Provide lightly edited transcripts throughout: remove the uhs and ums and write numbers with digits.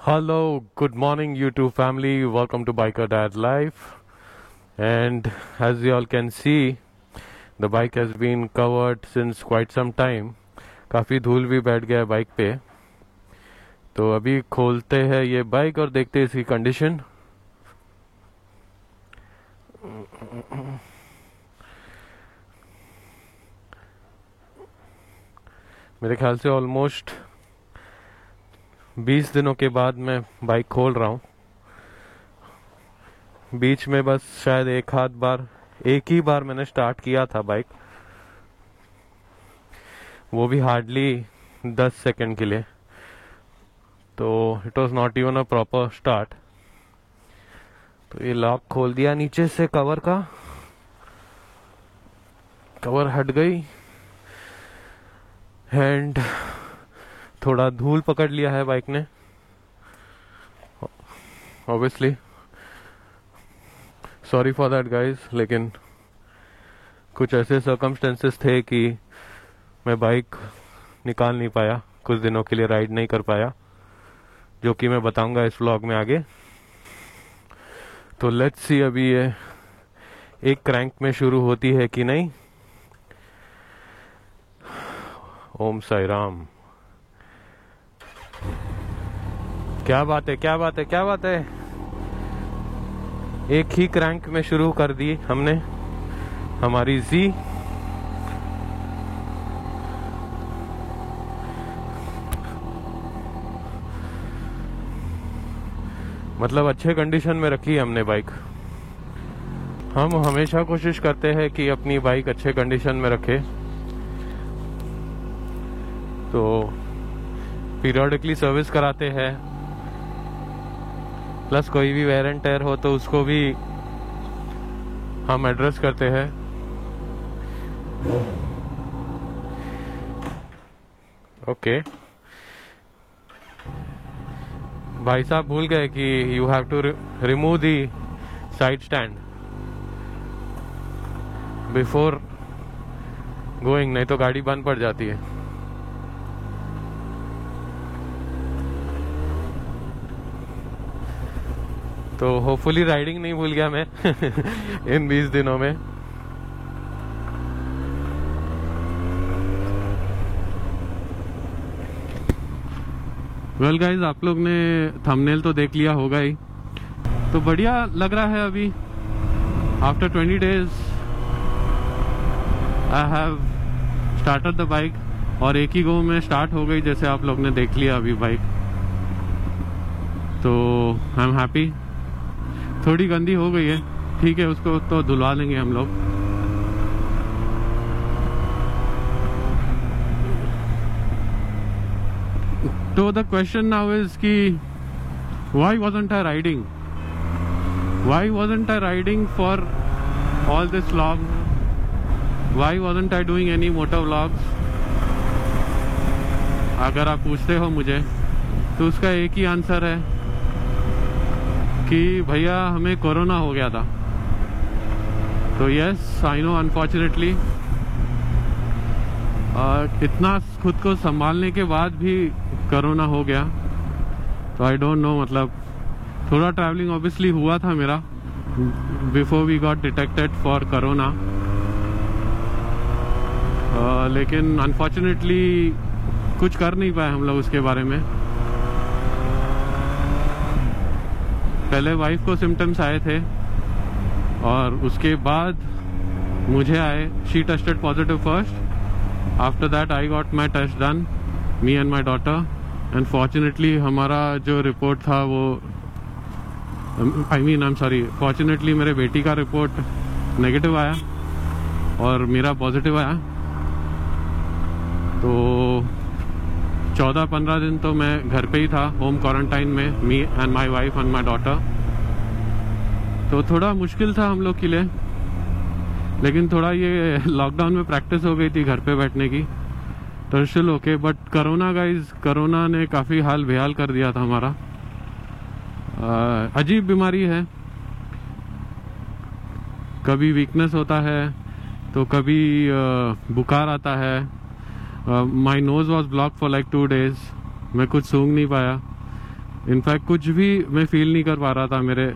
Hello, good morning, YouTube family. Welcome to Biker Dad Life. And as you all can see, the bike has been covered since quite some time. काफ़ी धूल भी बैठ गया है bike पे. तो अभी खोलते हैं ये बाइक और देखते हैं इसकी कंडीशन. मेरे ख्याल से ऑलमोस्ट 20 दिनों के बाद मैं बाइक खोल रहा हूँ. बीच में बस शायद एक ही बार मैंने स्टार्ट किया था बाइक, वो भी हार्डली 10 सेकंड के लिए. तो it was not even a proper start. तो ये लॉक खोल दिया नीचे से, कवर हट गई एंड थोड़ा धूल पकड़ लिया है बाइक ने obviously. Sorry for that guys, लेकिन कुछ ऐसे सर्कमस्टेंसेस थे कि मैं बाइक निकाल नहीं पाया, कुछ दिनों के लिए राइड नहीं कर पाया, जो कि मैं बताऊंगा इस व्लॉग में आगे. तो लेट्स सी अभी ये एक क्रैंक में शुरू होती है कि नहीं. ओम साई राम. क्या बात है, क्या बात है, क्या बात है. एक ही क्रैंक में शुरू कर दी हमने हमारी जी. मतलब अच्छे कंडीशन में रखी हमने बाइक. हम हमेशा कोशिश करते हैं कि अपनी बाइक अच्छे कंडीशन में रखे. तो पीरियोडिकली सर्विस कराते हैं, प्लस कोई भी वेयर एंड टेयर हो तो उसको भी हम एड्रेस करते हैं. ओके भाई साहब भूल गए कि you have to remove the side stand before going, नहीं तो गाड़ी बंद पड़ जाती है. तो होपफुली राइडिंग नहीं भूल गया मैं इन 20 दिनों में. वेल गाइज, आप लोग ने थंबनेल तो देख लिया होगा ही. तो बढ़िया लग रहा है अभी. After 20 days I have started the bike, और एक ही गो में स्टार्ट हो गई, जैसे आप लोग ने देख लिया अभी बाइक. तो आई एम हैप्पी. थोड़ी गंदी हो गई है, ठीक है, उसको तो धुलवा लेंगे हम लोग. तो द क्वेश्चन नाउ इज कि why wasn't I riding, why wasn't I riding for all this vlog, why wasn't I doing any motor vlogs. अगर आप पूछते हो मुझे तो उसका एक ही आंसर है कि भैया हमें कोरोना हो गया था. तो यस आई नो, अनफॉर्चुनेटली इतना खुद को संभालने के बाद भी कोरोना हो गया. तो आई डोंट नो, मतलब थोड़ा ट्रैवलिंग ऑब्वियसली हुआ था मेरा before we got detected for corona, लेकिन अनफॉर्चुनेटली कुछ कर नहीं पाए हम लोग उसके बारे में. पहले वाइफ को सिम्टम्स आए थे और उसके बाद मुझे आए. She tested positive first, after that I got my test done, me and my daughter. And fortunately हमारा जो रिपोर्ट था वो आई एम सॉरी, फॉर्चुनेटली मेरे बेटी का रिपोर्ट नेगेटिव आया और मेरा पॉजिटिव आया. तो 14-15 दिन तो मैं घर पे ही था, होम क्वारंटाइन में, me and my wife and my daughter. तो थोड़ा मुश्किल था हम लोग के लिए, लेकिन थोड़ा ये लॉकडाउन में प्रैक्टिस हो गई थी घर पे बैठने की, तो still okay. But corona guys, corona ने काफ़ी हाल बेहाल कर दिया था हमारा. अजीब बीमारी है, कभी वीकनेस होता है तो कभी बुखार आता है. My nose was block for like 2 days. मैं कुछ सूंघ नहीं पाया. इनफैक्ट कुछ भी मैं फील नहीं कर पा रहा था मेरे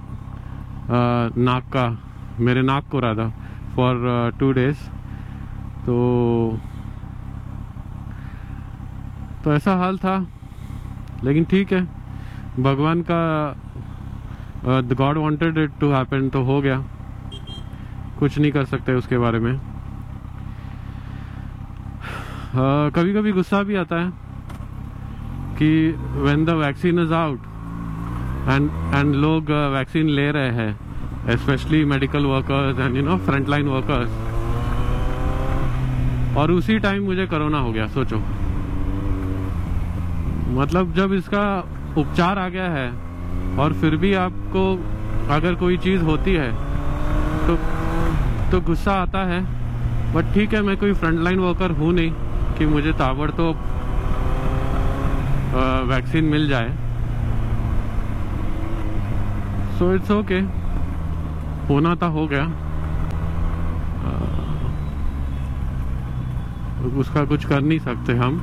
मेरे नाक को रहा था फॉर 2 days। तो ऐसा हाल था, लेकिन ठीक है, भगवान का god wanted it to happen, तो हो गया, कुछ नहीं कर सकते उसके बारे में। कभी कभी गुस्सा भी आता है कि when the vaccine is out and लोग वैक्सीन ले रहे हैं, specially medical workers and front line workers, और उसी टाइम मुझे कोरोना हो गया। सोचो, मतलब जब इसका उपचार आ गया है और फिर भी आपको अगर कोई चीज़ होती है तो गुस्सा आता है। बट ठीक है, मैं कोई फ्रंट लाइन वर्कर हूँ नहीं कि मुझे ताबड़तोड़ वैक्सीन मिल जाए। सो इट्स ओके, होना था हो गया, उसका कुछ कर नहीं सकते हम।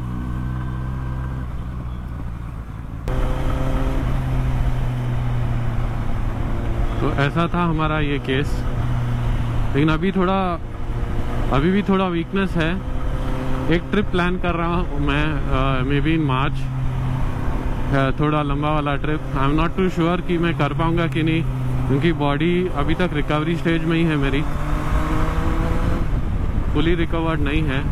तो ऐसा था हमारा ये केस। लेकिन अभी भी थोड़ा वीकनेस है। एक ट्रिप प्लान कर रहा हूँ मैं, मे बी इन मार्च, थोड़ा लंबा वाला trip. I am not too sure कि मैं कर पाऊंगा कि नहीं, क्योंकि बॉडी अभी तक रिकवरी स्टेज में ही है मेरी, फुली रिकवर्ड नहीं है।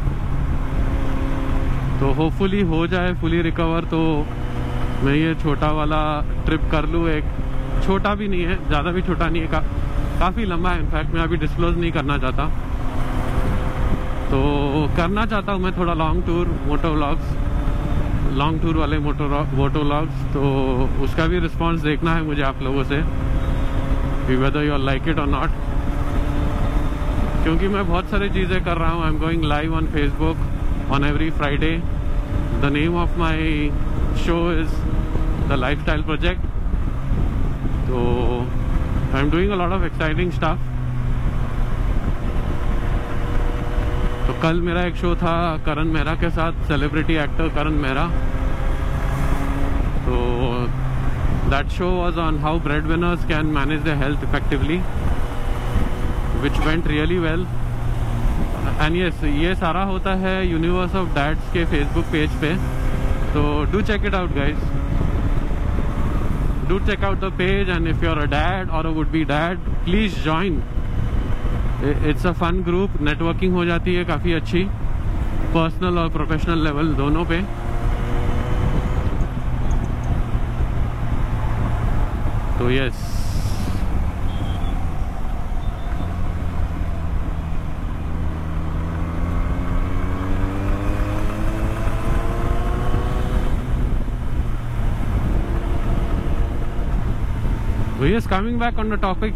तो होपफुली हो जाए फुली रिकवर, तो मैं ये छोटा वाला ट्रिप कर लूँ। एक छोटा भी नहीं है, ज़्यादा भी छोटा नहीं है, काफ़ी लंबा है। इनफैक्ट मैं अभी डिस्क्लोज नहीं करना चाहता, तो करना चाहता हूँ मैं थोड़ा लॉन्ग टूर वाले मोटो व्लॉग्स। तो उसका भी रिस्पांस देखना है मुझे आप लोगों से, वेदर यू लाइक इट और नॉट, क्योंकि मैं बहुत सारी चीज़ें कर रहा हूँ। I am going live on Facebook on every Friday. The name of my show is the lifestyle project. तो I am doing a lot of exciting stuff. तो कल मेरा एक शो था करण मेहरा के साथ, सेलिब्रिटी एक्टर करण मेहरा। तो that show was on how bread winners can manage their health effectively, which went really well. And yes, ये सारा होता है यूनिवर्स ऑफ डैड्स के फेसबुक पेज पे। तो do check it out guys, do check out the page, and if you're a dad or a would be dad, please join. It's a fun group, networking हो जाती है काफ़ी अच्छी, personal और professional level दोनों पे। तो yes, yes, coming back on the topic,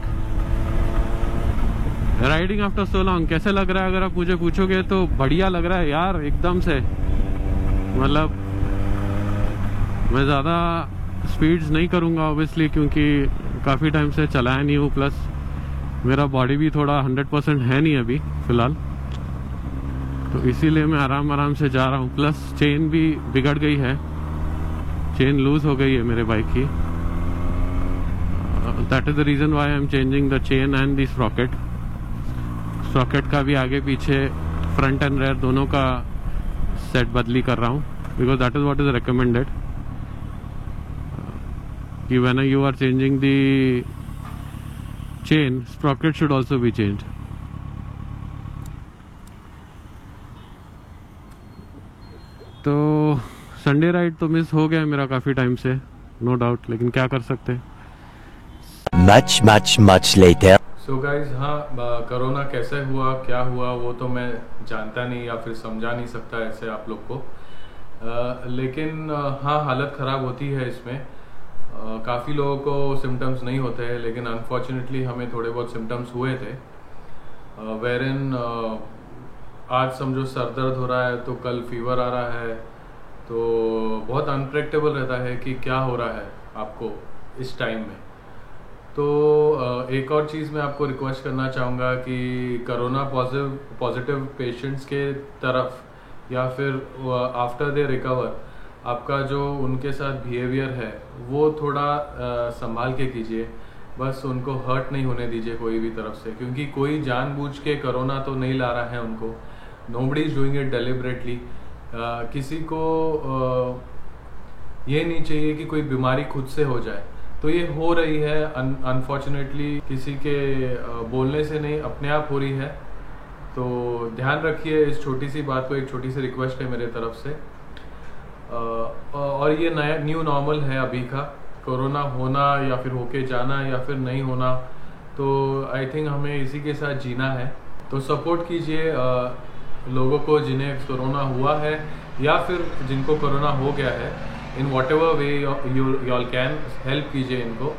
riding after so long कैसे लग रहा है? अगर आप मुझे पूछोगे तो बढ़िया लग रहा है यार, एकदम से। मतलब मैं ज़्यादा स्पीड्स नहीं करूँगा ऑब्वियसली, क्योंकि काफ़ी टाइम से चलाया नहीं हूँ, प्लस मेरा बॉडी भी थोड़ा 100% है नहीं अभी फ़िलहाल, तो इसीलिए मैं आराम से जा रहा हूँ। प्लस चेन भी बिगड़ गई है, चेन लूज़ हो गई है मेरे बाइक की। That is the reason why I am changing the chain and the Sprocket का भी आगे पीछे, फ्रंट एंड रेयर दोनों का सेट बदली कर रहा हूँ, because that is what is recommended कि when you are changing the chain, sprocket should also be change. तो संडे राइड तो मिस हो गया मेरा काफ़ी टाइम से, नो डाउट, लेकिन क्या कर सकते हैं। much later. सो गाइज, हाँ, कोरोना कैसे हुआ, क्या हुआ, वो तो मैं जानता नहीं या फिर समझा नहीं सकता ऐसे आप लोग को। लेकिन हाँ, हालत ख़राब होती है इसमें। काफ़ी लोगों को सिम्टम्स नहीं होते हैं, लेकिन अनफॉर्चुनेटली हमें थोड़े बहुत सिम्टम्स हुए थे। वेरन आज समझो सर दर्द हो रहा है तो कल फीवर आ रहा है, तो बहुत अनप्रेडिक्टेबल रहता है कि क्या हो रहा है आपको इस टाइम में। तो एक और चीज़ मैं आपको रिक्वेस्ट करना चाहूँगा कि कोरोना पॉजिटिव पेशेंट्स के तरफ या फिर आफ्टर दे रिकवर आपका जो उनके साथ बिहेवियर है वो थोड़ा संभाल के कीजिए, बस उनको हर्ट नहीं होने दीजिए कोई भी तरफ से, क्योंकि कोई जानबूझ के कोरोना तो नहीं ला रहा है उनको, nobody is doing it deliberately. किसी को ये नहीं चाहिए कि कोई बीमारी खुद से हो जाए, तो ये हो रही है अनफॉर्चुनेटली, किसी के बोलने से नहीं, अपने आप हो रही है। तो ध्यान रखिए इस छोटी सी बात को, एक छोटी सी रिक्वेस्ट है मेरे तरफ से। और ये नया न्यू नॉर्मल है अभी का, कोरोना होना या फिर होके जाना या फिर नहीं होना, तो आई थिंक हमें इसी के साथ जीना है। तो सपोर्ट कीजिए लोगों को जिन्हें कोरोना हुआ है या फिर जिनको कोरोना हो गया है, in whatever way you all can help कीजिए इनको।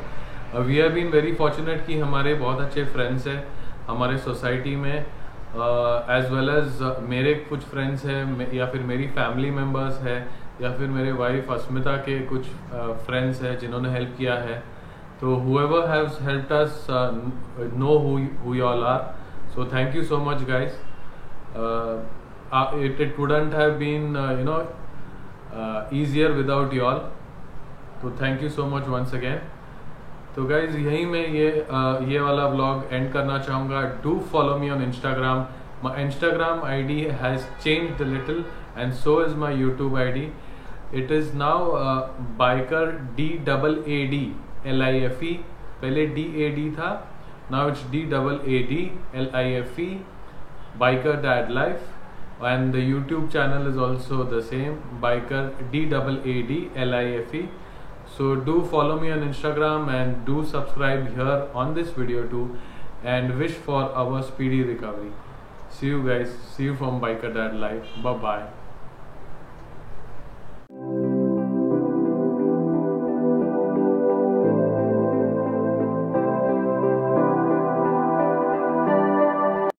We have been very fortunate कि हमारे बहुत अच्छे फ्रेंड्स हैं हमारे सोसाइटी में, एज वेल एज मेरे कुछ फ्रेंड्स हैं या फिर मेरी फैमिली मेम्बर्स है या फिर मेरे वाइफ अस्मिता के कुछ फ्रेंड्स हैं जिन्होंने हेल्प किया है। तो whoever has helped us know who you all are, so thank you so much guys. It wouldn't have been easier without you all, तो thank you so much once again. तो guys यहीं मैं ये वाला vlog and करना चाहूँगा। Do follow me on Instagram, my Instagram ID has changed little and so is my YouTube ID. It is now biker DAAD LIFE, पहले DAD था, now it's DAAD LIFE, Biker Dad Life, and the YouTube channel is also the same, Biker DAAD LIFE. So do follow me on Instagram and do subscribe here on this video too, and wish for our speedy recovery. See you guys, see you from Biker Dad Life. Bye bye.